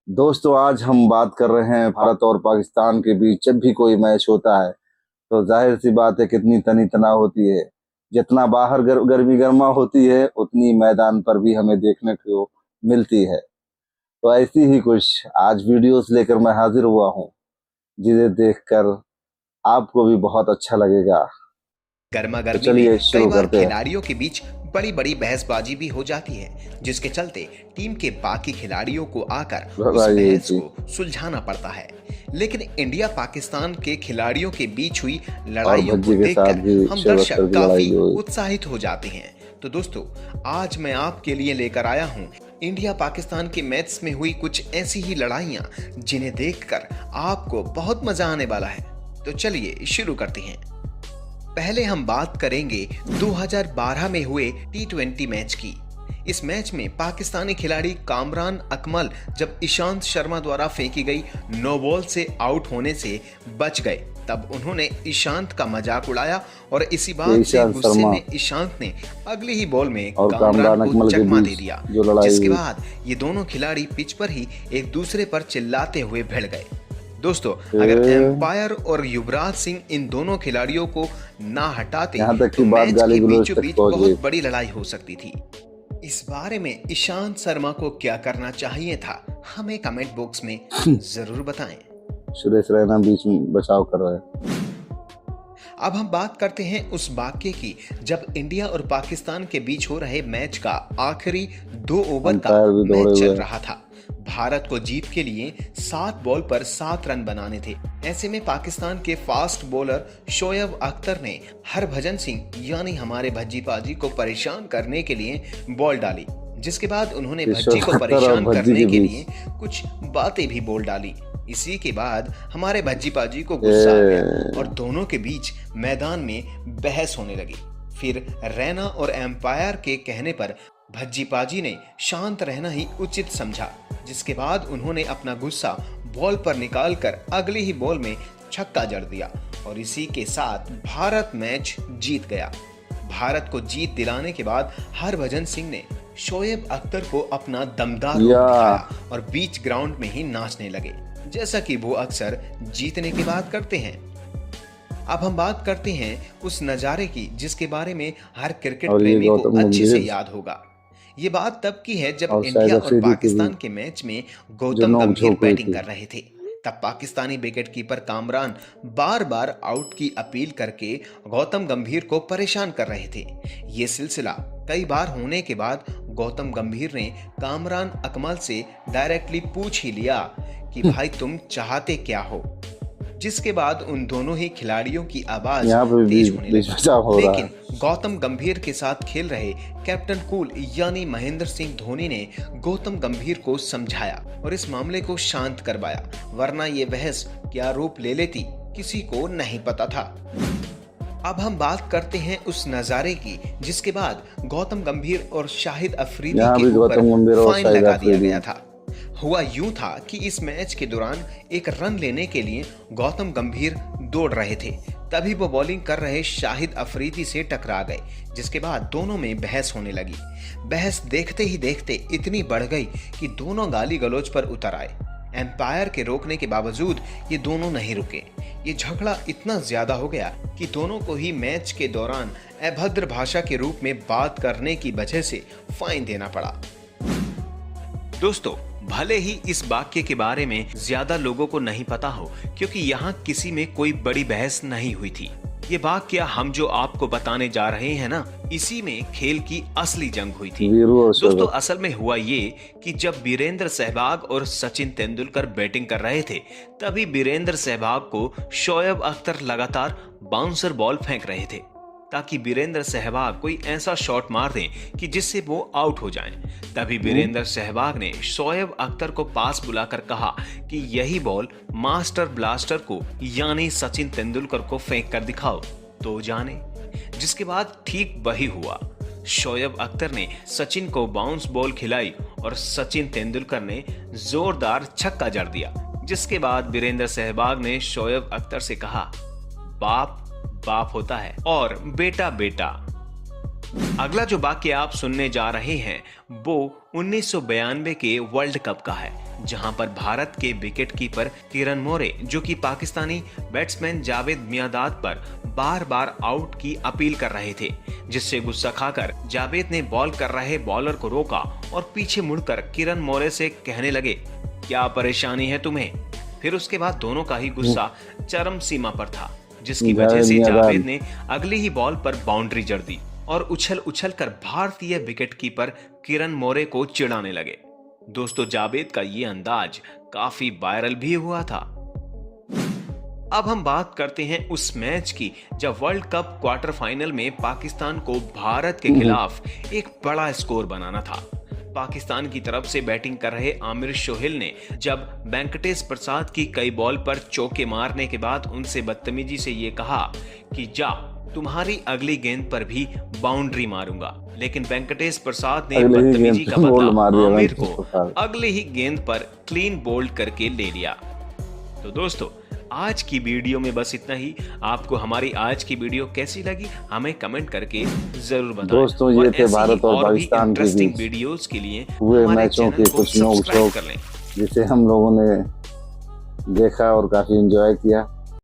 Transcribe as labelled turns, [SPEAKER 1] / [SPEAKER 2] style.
[SPEAKER 1] दोस्तों, आज हम बात कर रहे हैं भारत और पाकिस्तान के बीच। जब भी कोई मैच होता है तो जाहिर सी बात है कितनी तनी तनाव होती है। जितना बाहर गर्मी गर्मा होती है उतनी मैदान पर भी हमें देखने को मिलती है। तो ऐसी ही कुछ आज वीडियोस लेकर मैं हाजिर हुआ हूँ, जिसे देखकर आपको भी बहुत अच्छा लगेगा।
[SPEAKER 2] गर्मा
[SPEAKER 1] तो
[SPEAKER 2] गर्मी में
[SPEAKER 1] चलिए
[SPEAKER 2] कई
[SPEAKER 1] शुरू
[SPEAKER 2] बार
[SPEAKER 1] करते हैं।
[SPEAKER 2] खिलाड़ियों के बीच बड़ी बड़ी बहसबाजी भी हो जाती है, जिसके चलते टीम के बाकी खिलाड़ियों को आकर उस
[SPEAKER 1] बताइए
[SPEAKER 2] बहस
[SPEAKER 1] जी।
[SPEAKER 2] को सुलझाना पड़ता है। लेकिन इंडिया पाकिस्तान के खिलाड़ियों के बीच हुई
[SPEAKER 1] और
[SPEAKER 2] लड़ाइयों को
[SPEAKER 1] भज्जी के साथ
[SPEAKER 2] देखकर
[SPEAKER 1] भी
[SPEAKER 2] हम
[SPEAKER 1] शिव
[SPEAKER 2] दर्शक
[SPEAKER 1] अख्तर की लड़ाई
[SPEAKER 2] काफी
[SPEAKER 1] भी हुई।
[SPEAKER 2] उत्साहित हो जाते हैं। तो दोस्तों, आज मैं आपके लिए लेकर आया हूँ इंडिया पाकिस्तान के मैच में हुई कुछ ऐसी ही लड़ाइयाँ जिन्हें देखकर आपको बहुत मजा आने वाला है। तो चलिए शुरू करते हैं। पहले हम बात करेंगे 2012 में हुए टी20 मैच की। इस मैच में पाकिस्तानी खिलाड़ी कामरान अकमल जब ईशांत शर्मा द्वारा फेंकी गई नो बॉल से आउट होने से बच गए, तब उन्होंने ईशांत का मजाक उड़ाया और इसी
[SPEAKER 1] ये
[SPEAKER 2] बात से
[SPEAKER 1] ईशांत
[SPEAKER 2] गुस्से
[SPEAKER 1] शर्मा
[SPEAKER 2] में ईशांत ने अगली ही बॉल में
[SPEAKER 1] और
[SPEAKER 2] कामरान
[SPEAKER 1] कामरान
[SPEAKER 2] को
[SPEAKER 1] अकमल के
[SPEAKER 2] चकमा दे
[SPEAKER 1] बीच
[SPEAKER 2] दिया,
[SPEAKER 1] जो लड़ाई
[SPEAKER 2] जिसके
[SPEAKER 1] हुई।
[SPEAKER 2] बाद ये दोनों खिलाड़ी पिच पर ही एक दूसरे पर चिल्लाते हुए भिड़ गए। दोस्तों, अगर एम्पायर और युवराज सिंह इन दोनों खिलाड़ियों को ना हटाते
[SPEAKER 1] यहाँ तक
[SPEAKER 2] तो
[SPEAKER 1] कि बात
[SPEAKER 2] मैच
[SPEAKER 1] गाली
[SPEAKER 2] के
[SPEAKER 1] गलौज
[SPEAKER 2] बीचों
[SPEAKER 1] तक
[SPEAKER 2] बीच
[SPEAKER 1] पहुंच गई।
[SPEAKER 2] बहुत बड़ी लड़ाई हो सकती थी। इस बारे में ईशांत शर्मा को क्या करना चाहिए था, हमें कमेंट बॉक्स में जरूर बताएं।
[SPEAKER 1] सुरेश रैना बीच में बचाव कर रहे हैं।
[SPEAKER 2] अब हम बात करते हैं उस वाक्य की जब इंडिया और पाकिस्तान के बीच हो रहे मैच का आखिरी 2 ओवर का
[SPEAKER 1] अंपायर भी दौड़े
[SPEAKER 2] मैच
[SPEAKER 1] हुए
[SPEAKER 2] चल
[SPEAKER 1] हैं।
[SPEAKER 2] रहा था। भारत को जीत के लिए 7 बॉल पर 7 रन बनाने थे। ऐसे में पाकिस्तान के फास्ट बॉलर शोएब अख्तर ने हरभजन सिंह यानी हमारे भज्जी पाजी को परेशान करने के लिए बॉल डाली, जिसके बाद उन्होंने भज्जी को
[SPEAKER 1] अख्तर और
[SPEAKER 2] परेशान
[SPEAKER 1] भज्जी
[SPEAKER 2] करने
[SPEAKER 1] के
[SPEAKER 2] के
[SPEAKER 1] बीच
[SPEAKER 2] लिए कुछ बातें भी बोल डाली। इसी के बाद हमारे भज्जी पाजी को गुस्सा आ गया और दोनों के बीच मैदान में बहस होने लगी। फिर रैना और एम्पायर के कहने पर भज्जी पाजी ने शांत रहना ही उचित समझा, जिसके बाद उन्होंने अपना गुस्सा बॉल पर निकालकर अगली ही बॉल में छक्का जड़ दिया और इसी के साथ भारत मैच जीत गया। भारत को जीत दिलाने के बाद हरभजन सिंह ने शोएब अख्तर को अपना दमदार रूप दिखाया और बीच ग्राउंड में ही नाचने लगे, जैसा कि वो अक्सर जीतने की बात करते हैं। अब हम बात करते हैं उस नज़ारे की जिसके बारे में हर क्रिकेट
[SPEAKER 1] और ये
[SPEAKER 2] प्रेमी को
[SPEAKER 1] गौतम
[SPEAKER 2] अच्छे से
[SPEAKER 1] गंभीर
[SPEAKER 2] याद होगा। ये बात तब की है जब
[SPEAKER 1] और शायद
[SPEAKER 2] इंडिया और
[SPEAKER 1] अफरीदी के
[SPEAKER 2] पाकिस्तान
[SPEAKER 1] बीच
[SPEAKER 2] के मैच में
[SPEAKER 1] जो
[SPEAKER 2] गौतम
[SPEAKER 1] नोक
[SPEAKER 2] गंभीर
[SPEAKER 1] झोंक हुई
[SPEAKER 2] बैटिंग
[SPEAKER 1] थी।
[SPEAKER 2] कर रहे थे। तब पाकिस्तानी विकेटकीपर कामरान बार बार आउट की अपील करके गौतम गंभीर को परेशान कर रहे थे। ये सिलसिला कई बार होने के बाद गौतम गंभीर ने कामरान अकमल से डायरेक्टली पूछ ही लिया कि भाई तुम चाहते क्या हो, जिसके बाद उन दोनों ही खिलाड़ियों की आवाज
[SPEAKER 1] यहाँ पे
[SPEAKER 2] तेज
[SPEAKER 1] बीच
[SPEAKER 2] होने
[SPEAKER 1] बीच
[SPEAKER 2] लगी।
[SPEAKER 1] बचाव हो रहा है।
[SPEAKER 2] लेकिन गौतम गंभीर के साथ खेल रहे कैप्टन कूल यानी महेंद्र सिंह धोनी ने गौतम गंभीर को समझाया और इस मामले को शांत करवाया, वरना ये बहस क्या रूप ले लेती किसी को नहीं पता था। अब हम बात करते हैं उस नज़ारे की जिसके बाद गौतम गंभीर और शाहिद अफरीदी
[SPEAKER 1] यहाँ
[SPEAKER 2] के
[SPEAKER 1] भी
[SPEAKER 2] ऊपर
[SPEAKER 1] गौतम गंभीर और
[SPEAKER 2] फाइन
[SPEAKER 1] शाहिद
[SPEAKER 2] लगा दिया
[SPEAKER 1] अफरीदी।
[SPEAKER 2] गया था। हुआ यूं था कि इस मैच के दौरान एक रन लेने के लिए गौतम गंभीर दौड़ रहे थे, तभी वो बॉलिंग कर रहे शाहिद अफरीदी से टकरा गए, जिसके बाद दोनों में बहस होने लगी। बहस देखते ही देखते इतनी बढ़ गई कि दोनों गाली गलौज पर उतर आए। एम्पायर के रोकने के बावजूद ये दोनों नहीं रुके। ये झगड़ा इतना ज्यादा हो गया कि दोनों को ही मैच के दौरान अभद्र भाषा के रूप में बात करने की वजह से फाइन देना पड़ा। दोस्तों, भले ही इस वाक्य के बारे में ज्यादा लोगों को नहीं पता हो, क्योंकि यहाँ किसी में कोई बड़ी बहस नहीं हुई थी। ये वाक्य हम जो आपको बताने जा रहे हैं ना, इसी में खेल की असली जंग हुई थी।
[SPEAKER 1] वीरू और
[SPEAKER 2] दोस्तों,
[SPEAKER 1] शोएब।
[SPEAKER 2] असल में हुआ ये कि जब वीरेंद्र सहवाग और सचिन तेंदुलकर बैटिंग कर रहे थे, तभी वीरेंद्र सहवाग को शोएब अख्तर लगातार बाउंसर बॉल फेंक रहे थे ताकि वीरेंद्र सहवाग कोई ऐसा शॉट मार दें कि जिससे वो आउट हो जाएं। तभी वीरेंद्र सहवाग ने शोएब अख्तर को पास बुलाकर कहा कि यही बॉल मास्टर ब्लास्टर को यानी सचिन तेंदुलकर को फेंक कर दिखाओ तो जाने। जिसके बाद ठीक वही हुआ। शोएब अख्तर ने सचिन को बाउंस बॉल खिलाई और सचिन तेंदुलकर ने जोरदार छक्का जड़ दिया, जिसके बाद वीरेंद्र सहवाग ने शोएब अख्तर से कहा, बाप बाप होता है और बेटा बेटा। अगला जो वाक्य आप सुनने जा रहे हैं वो 1992 के वर्ल्ड कप का है, जहां पर भारत के विकेट कीपर किरण मोरे जो कि पाकिस्तानी बैट्समैन जावेद मियांदाद पर बार बार आउट की अपील कर रहे थे, जिससे गुस्सा खाकर जावेद ने बॉल कर रहे बॉलर को रोका और पीछे मुड़कर किरण मोरे से कहने लगे, क्या परेशानी है तुम्हें। फिर उसके बाद दोनों का ही गुस्सा चरम सीमा पर था, जिसकी वजह से जावेद ने अगली ही बॉल पर बाउंड्री जड़ दी और उछल उछल कर भारतीय विकेट कीपर किरण मोरे को चिढ़ाने लगे। दोस्तों, जावेद का ये अंदाज काफी वायरल भी हुआ था। अब हम बात करते हैं उस मैच की जब वर्ल्ड कप क्वार्टर फाइनल में पाकिस्तान को भारत के खिलाफ एक बड़ा स्कोर बनाना था। पाकिस्तान की तरफ से बैटिंग कर रहे आमिर सोहेल ने जब वेंकटेश प्रसाद की कई बॉल पर चौके मारने के बाद उनसे बदतमीजी से ये कहा कि जा, तुम्हारी अगली गेंद पर भी बाउंड्री मारूंगा, लेकिन वेंकटेश प्रसाद ने बदतमीजी का बदला आमिर को अगली ही गेंद पर क्लीन बोल्ड करके ले लिया। तो दोस्तों, आज की वीडियो में बस इतना ही। आपको हमारी आज की वीडियो कैसी लगी हमें कमेंट करके जरूर बताएं।
[SPEAKER 1] दोस्तों, ये थे भारत और पाकिस्तान के बीच
[SPEAKER 2] वीडियोस के लिए
[SPEAKER 1] हुए मैचों के कुछ नोक-झोंक जिसे हम लोगों ने देखा और काफी एंजॉय किया।